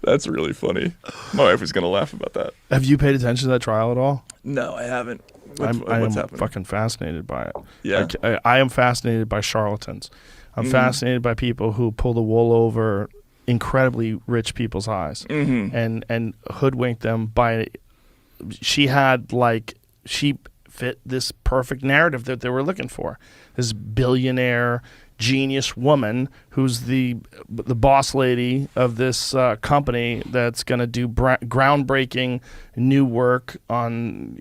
That's really funny. My wife was gonna laugh about that. Have you paid attention to that trial at all? No, I haven't. I What's am happening? fucking fascinated by it. Yeah. Like, I am fascinated by charlatans. I'm fascinated by people who pull the wool over incredibly rich people's eyes and hoodwink them by. She fit this perfect narrative that they were looking for. This billionaire genius woman who's the boss lady of this company that's going to do groundbreaking new work on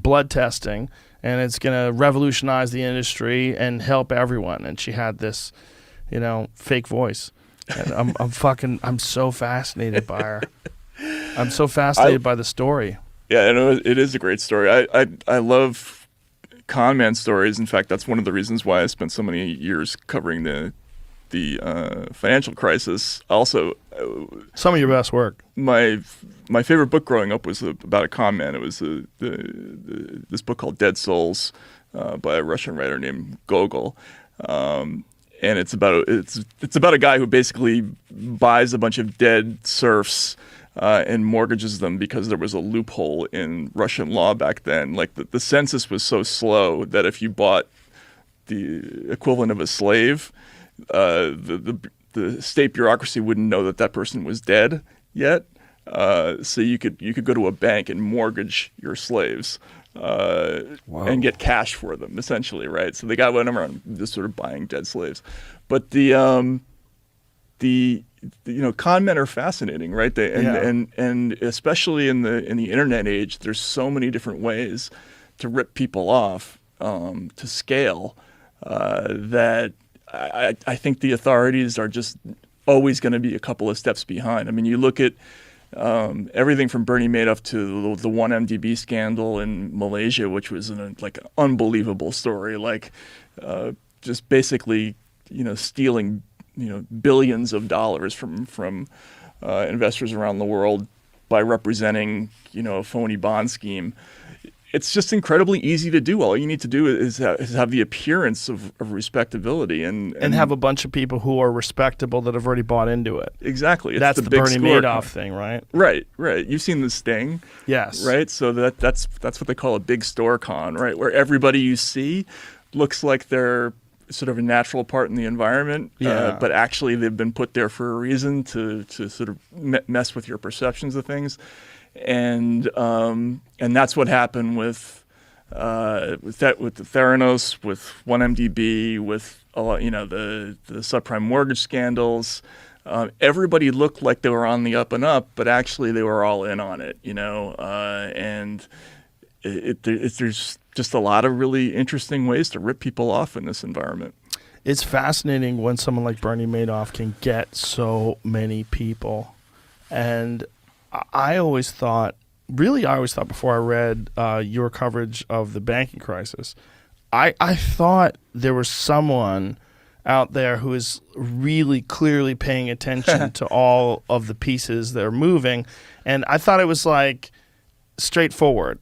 blood testing, and it's going to revolutionize the industry and help everyone. And she had this fake voice, and I'm so fascinated by her. I'm so fascinated by the story. Yeah, it is a great story. I love con man stories. In fact, that's one of the reasons why I spent so many years covering the financial crisis. Also, some of your best work. My favorite book growing up was about a con man. It was this book called Dead Souls by a Russian writer named Gogol. And it's about a guy who basically buys a bunch of dead serfs and mortgages them because there was a loophole in Russian law back then. Like the census was so slow that if you bought the equivalent of a slave, the state bureaucracy wouldn't know that person was dead yet. So you could go to a bank and mortgage your slaves and get cash for them, essentially, right? So the guy went around just sort of buying dead slaves. But the con men are fascinating, right? And especially in the internet age, there's so many different ways to rip people off to scale that I think the authorities are just always going to be a couple of steps behind. I mean, you look at everything from Bernie Madoff to the 1MDB scandal in Malaysia, which was an unbelievable story, just basically stealing billions of dollars from investors around the world by representing a phony bond scheme. It's just incredibly easy to do. All you need to do is have the appearance of respectability and have a bunch of people who are respectable that have already bought into it. Exactly. That's the Bernie Madoff thing, right? Right. You've seen The Sting. Yes. Right? So that's what they call a big store con, right? Where everybody you see looks like they're sort of a natural part in the environment, but actually they've been put there for a reason to sort of mess with your perceptions of things. And that's what happened with the Theranos, with 1MDB, with the subprime mortgage scandals. Everybody looked like they were on the up and up, but actually they were all in on it. And there's just a lot of really interesting ways to rip people off in this environment. It's fascinating when someone like Bernie Madoff can get so many people, and I always thought before I read your coverage of the banking crisis, I thought there was someone out there who is really clearly paying attention to all of the pieces that are moving, and I thought it was straightforward,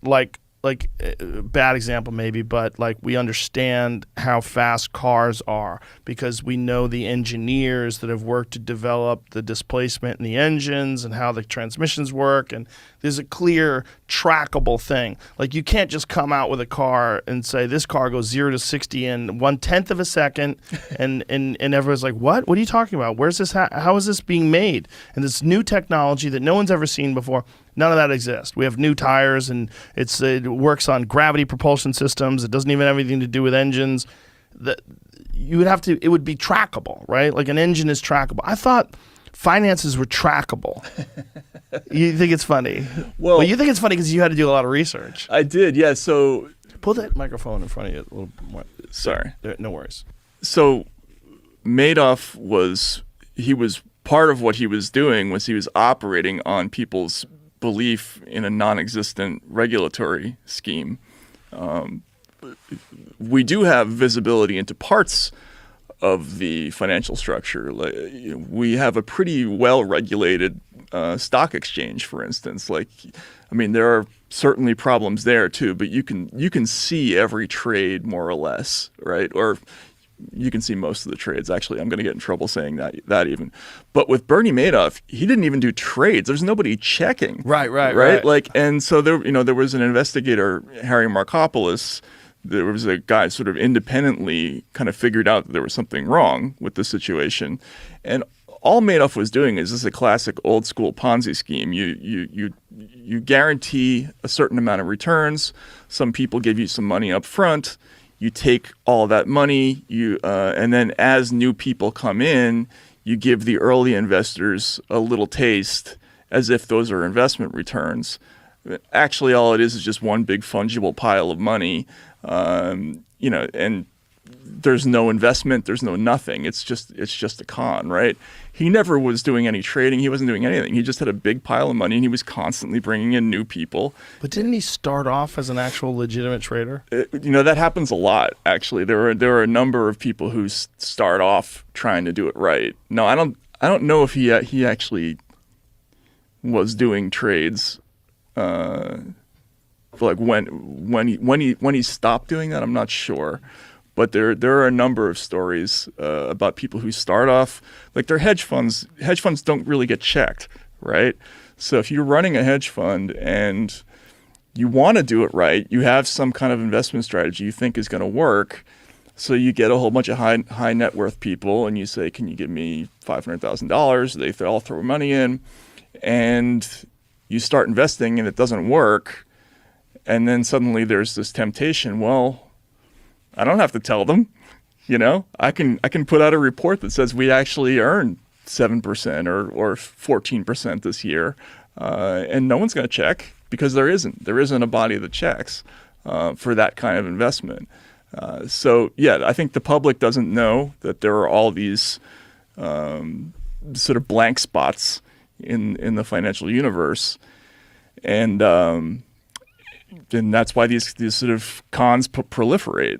bad example maybe, but we understand how fast cars are because we know the engineers that have worked to develop the displacement in the engines and how the transmissions work, and there's a clear trackable thing. You can't just come out with a car and say this car goes 0 to 60 in 1/10 of a second and everyone's like, what are you talking about? Where's this how is this being made? And this new technology that no one's ever seen before. None of that exists. We have new tires, and it works on gravity propulsion systems. It doesn't even have anything to do with engines. It would be trackable, right? Like an engine is trackable. I thought finances were trackable. You think it's funny? Well, you think it's funny because you had to do a lot of research. I did, yeah. So pull that microphone in front of you a little more. Sorry. No worries. So Madoff was part of what he was doing was he was operating on people's belief in a non-existent regulatory scheme. We do have visibility into parts of the financial structure. We have a pretty well-regulated stock exchange, for instance. There are certainly problems there too, but you can see every trade more or less, right? Or you can see most of the trades. Actually, I'm going to get in trouble saying that even. But with Bernie Madoff, he didn't even do trades. There's nobody checking. Right. Like, and so there was an investigator, Harry Markopoulos. There was a guy sort of independently kind of figured out that there was something wrong with the situation, and all Madoff was doing is this is a classic old school Ponzi scheme. You guarantee a certain amount of returns. Some people give you some money up front. You take all that money, and then as new people come in, you give the early investors a little taste as if those are investment returns. Actually, all it is just one big fungible pile of money, and there's no investment, there's no nothing. It's just a con, right? He never was doing any trading. He wasn't doing anything. He just had a big pile of money, and he was constantly bringing in new people. But didn't he start off as an actual legitimate trader? That happens a lot, actually. There are a number of people who start off trying to do it right. No, I don't know if he actually was doing trades. Like when he stopped doing that, I'm not sure. But there are a number of stories about people who start off like they're hedge funds. Hedge funds don't really get checked, right? So if you're running a hedge fund and you want to do it right, you have some kind of investment strategy you think is going to work. So you get a whole bunch of high net worth people and you say, "Can you give me $500,000?" They all throw money in, and you start investing and it doesn't work, and then suddenly there's this temptation. Well, I don't have to tell them, I can put out a report that says we actually earned 7% or 14% this year, and no one's going to check because there isn't a body that checks for that kind of investment. So yeah, I think the public doesn't know that there are all these sort of blank spots in the financial universe, and that's why these sort of cons proliferate.